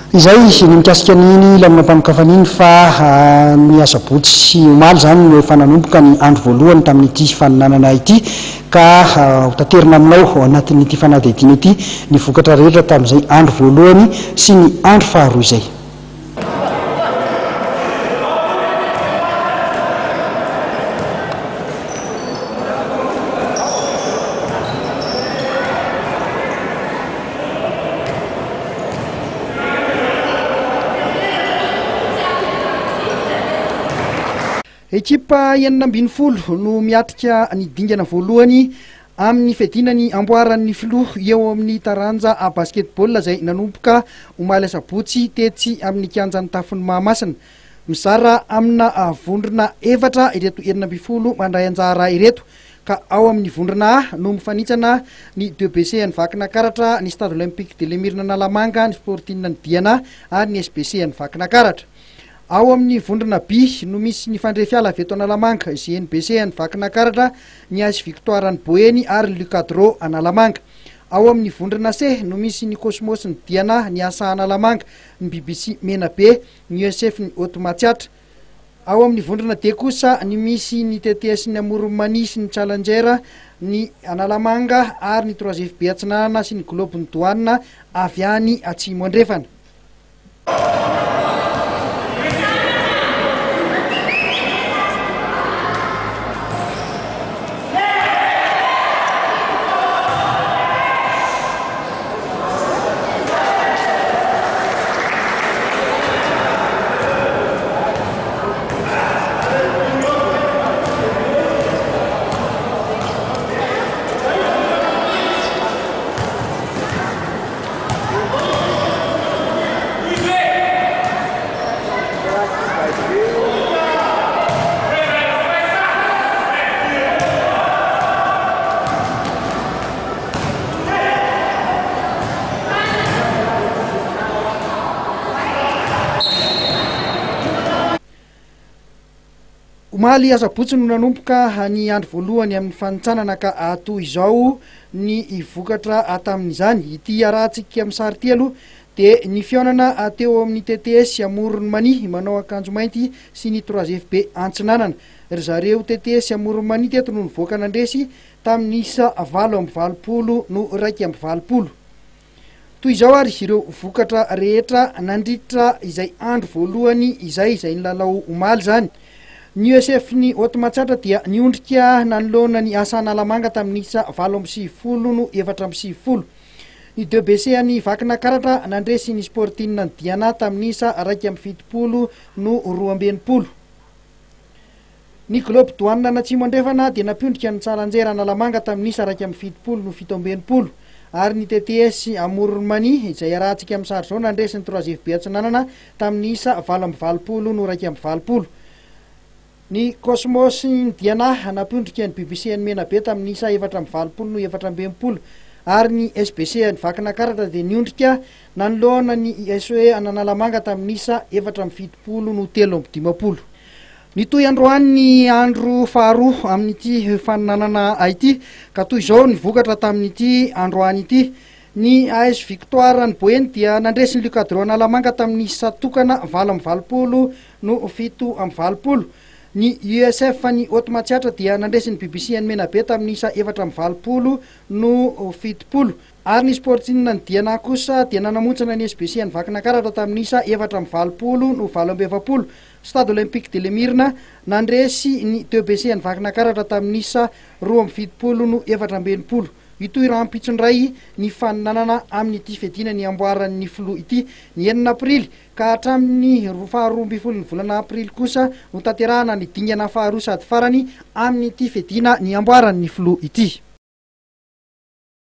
Izay ny mikasika niny lamina mpamokafaniny fa ny asabotsy sy omaly zany no efa nanomboka ny andro voalohany tamin'ity faninanana ity ka hotaterina aminao anatin'ity fanadihadiana ity ny vokatra rehetra tamin'izay andro voalohany sy ny andro faharoa izay. Ekipa 20 no miatrika ny dingana voalohany amin'ny fedinany amboaran'ny filoha eo amin'ny taranja a basketball izay nanomboka omaly sabotsy tetsy amin'ny kianjan'ny tafon'ny Mahamasina. Mizara amina vondrona efatra ireto 20 mandray anjara ireto ka ao amin'ny vondrona A no mifanitsana ny 2BC ny Vakina Karatra, ny Stade Olympique de Lemirna Analamanga, ny Sporting ny Diana ary ny SBC ny Vakina Karatra. Ao amin'ny vondrona B no misy ny Fandrefiala avy eto Analamanga, GNBC ny Vakina Karatra, ny AS Victoire ny Boeny ary ny Lucadro Analamanga. Ao amin'ny vondrona C no misy ny Cosmos ny Diana, ny Asa Analamanga, ny BBC Menabe, ny USF ny Haute-Matsiatra. Ao amin'ny vondrona D kosa ny misy ny TTS ny Amoronmany sy ny Challenger ny Analamanga ary ny 3FB Atsinanana sy ny Globe ny Douane avy any Atsimo Andrefana. Omaly asabotsy no nanomboka ny andro voalohany amin'ny fanitsanana ka toy izao ny vokatra tamin'izany. Ity arahantsika amin'ny sary ity aloha dia ny fihaonana teo amin'ny TTS Amoronmany manao akanjo mainty sy ny 3FB Antsinanana. Ry zareo TTS Amoronmany teto no nivoaka nandresy tamin'ny isa 7-20 no 1-20. Toy izao ary ireo vokatra rehetra nandritra izay andro voalohany izay nilalao omaly zany. Ny USF ny Haute-Matsiatra dia niondrika nanoloana ny Asa Analamanga tamin'ny isa 7-20 no 4-20. Ny 2BC ny Vakina Karatra nandresy ny Sporting ny Diana tamin'ny isa 2-20 no 2-20. Ny Globe Douane Atsimo Andrefana dia napiondrika ny Challenger Analamanga tamin'ny isa 2-20 no 17. Ary ny TTS Amoronmany izay arahantsika amin'ny sary zao nandresy ny 3FB Atsinanana tamin'ny isa 7-20 no 2-20. Ny Cosmos ny Diana napiondrika ny BBC ny Menabe tamin'ny isa 4-20 no 4-20. Ary ny SBC ny Vakina Karatra dia niondrika nanoloana ny SOE Analamanga tamin'ny isa 4-20 no 3-20. Nitoy androany ny andro faharoa amin'ity faninanana ity ka toy izao ny vokatra tamin'ity androany ity. Ny AS Victoire ny Boeny dia nandresy ny Lucadro Analamanga tamin'ny isa tokana 7-20 no 7-20. Ny USF ny Haute-Matsiatra dia nandresy ny BBC ny Menabe tamin'ny isa 4-20 no 7. Ary ny Sporting ny Diana kosa dia nanamontsana ny SBC ny Vakina Karatra tamin'ny isa 4-20 no 2-20. Stade Olympique de Lemirna nandresy ny 2BC ny Vakina Karatra tamin'ny isa 2-20 no 4-20. Itoy raha ampitsondray ny faninanana amin'ity fedina ny amboaran'ny filoha ity ny 9 Aprily ka hatramin'ny 12 ny volana Aprily kosa no tanterahana ny dingana faharoa sady farany amin'ity fedina ny amboaran'ny filoha ity.